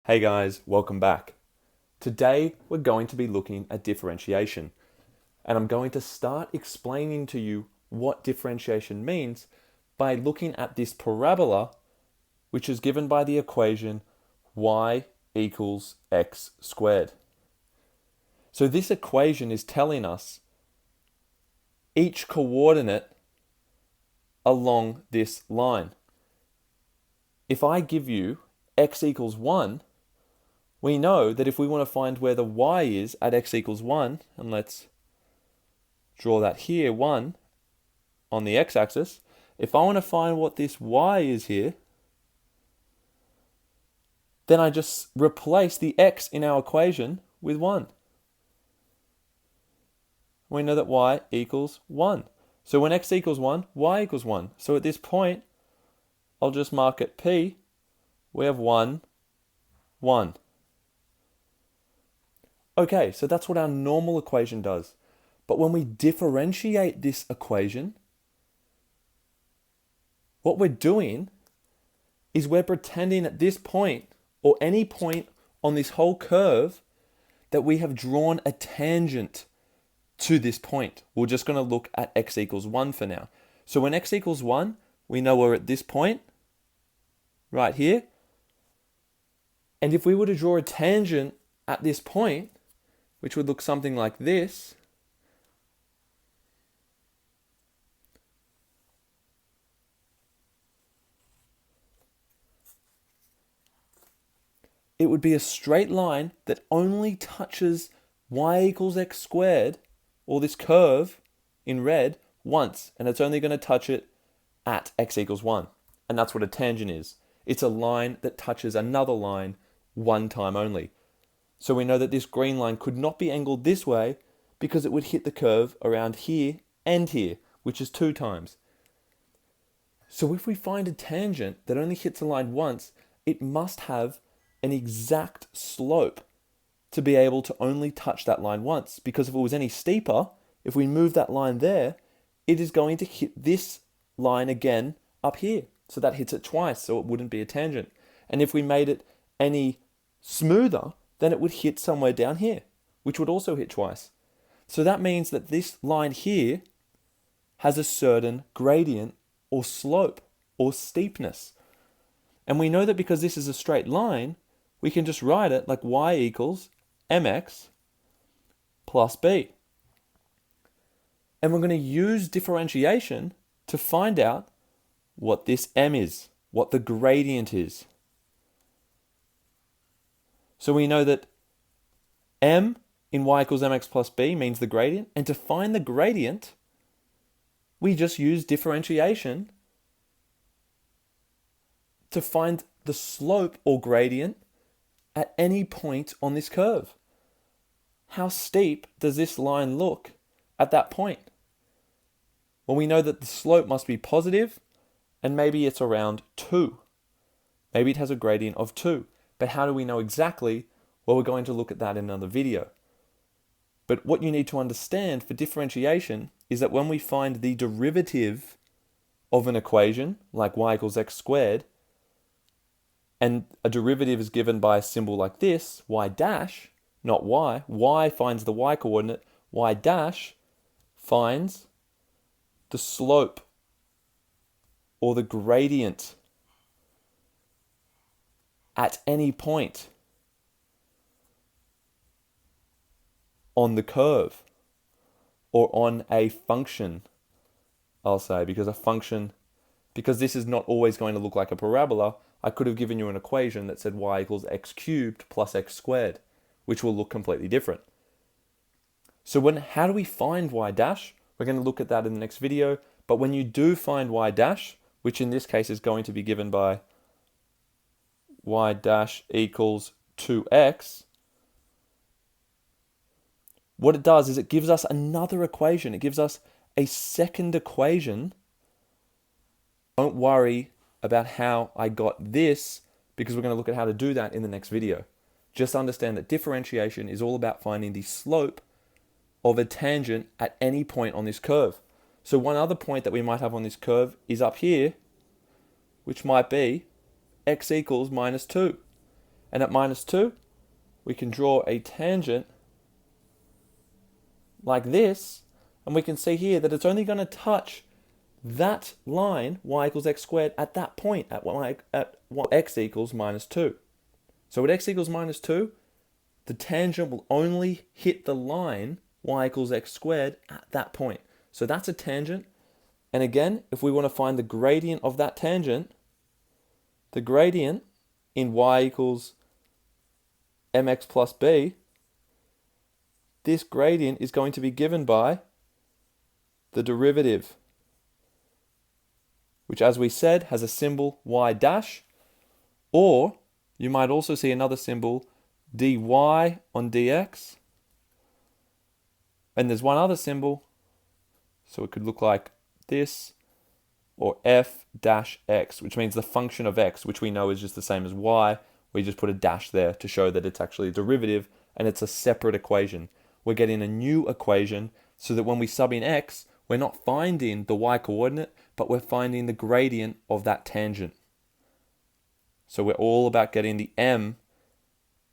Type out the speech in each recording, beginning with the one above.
Hey guys, welcome back. Today we're going to be looking at differentiation, and I'm going to start explaining to you what differentiation means by looking at this parabola, which is given by the equation y equals x squared. So this equation is telling us each coordinate along this line. If I give you x equals 1, we know that if we want to find where the y is at x equals 1, and let's draw that here, 1 on the x-axis, if I want to find what this y is here, then I just replace the x in our equation with 1. We know that y equals 1. So when x equals 1, y equals 1. So at this point, I'll just mark it P. We have 1, 1. Okay, so that's what our normal equation does. But when we differentiate this equation, what we're doing is we're pretending at this point, or any point on this whole curve, that we have drawn a tangent to this point. We're just going to look at x equals 1 for now. So when x equals 1, we know we're at this point, right here. And if we were to draw a tangent at this point, which would look something like this, it would be a straight line that only touches y equals x squared, or this curve in red, once, and it's only going to touch it at x equals 1. And that's what a tangent is. It's a line that touches another line one time only. So we know that this green line could not be angled this way because it would hit the curve around here and here, which is 2 times. So if we find a tangent that only hits a line once, it must have an exact slope to be able to only touch that line once. Because if it was any steeper, if we move that line there, it is going to hit this line again up here. So that hits it twice, so it wouldn't be a tangent. And if we made it any smoother, then it would hit somewhere down here, which would also hit twice. So that means that this line here has a certain gradient or slope or steepness. And we know that because this is a straight line, we can just write it like y equals mx plus b. And we're going to use differentiation to find out what this m is, what the gradient is. So we know that m in y equals mx plus b means the gradient. And to find the gradient, we just use differentiation to find the slope or gradient at any point on this curve. How steep does this line look at that point? Well, we know that the slope must be positive, and maybe it's around 2. Maybe it has a gradient of 2. But how do we know exactly? Well, we're going to look at that in another video. But what you need to understand for differentiation is that when we find the derivative of an equation, like y equals x squared, and a derivative is given by a symbol like this, y dash, not y finds the y coordinate, y dash finds the slope or the gradient at any point on the curve or on a function, I'll say, because this is not always going to look like a parabola. I could have given you an equation that said y equals x cubed plus x squared, which will look completely different. So how do we find y dash? We're going to look at that in the next video. But when you do find y dash, which in this case is going to be given by y dash equals 2x, what it does is it gives us another equation. It gives us a second equation. Don't worry about how I got this, because we're going to look at how to do that in the next video. Just understand that differentiation is all about finding the slope of a tangent at any point on this curve. So one other point that we might have on this curve is up here, which might be x equals minus 2. And at minus 2, we can draw a tangent like this, and we can see here that it's only going to touch that line, y equals x squared, at that point, at x equals minus 2. So at x equals minus 2, the tangent will only hit the line y equals x squared at that point. So that's a tangent. And again, if we want to find the gradient of that tangent, the gradient in y equals mx plus b, this gradient is going to be given by the derivative, which, as we said, has a symbol y dash, or you might also see another symbol dy on dx, and there's one other symbol, so it could look like this, or f dash x, which means the function of x, which we know is just the same as y. We just put a dash there to show that it's actually a derivative and it's a separate equation. We're getting a new equation so that when we sub in x, we're not finding the y coordinate, but we're finding the gradient of that tangent. So we're all about getting the m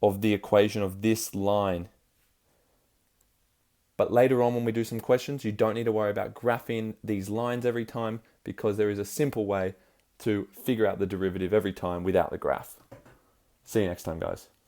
of the equation of this line. But later on when we do some questions, you don't need to worry about graphing these lines every time, because there is a simple way to figure out the derivative every time without the graph. See you next time, guys.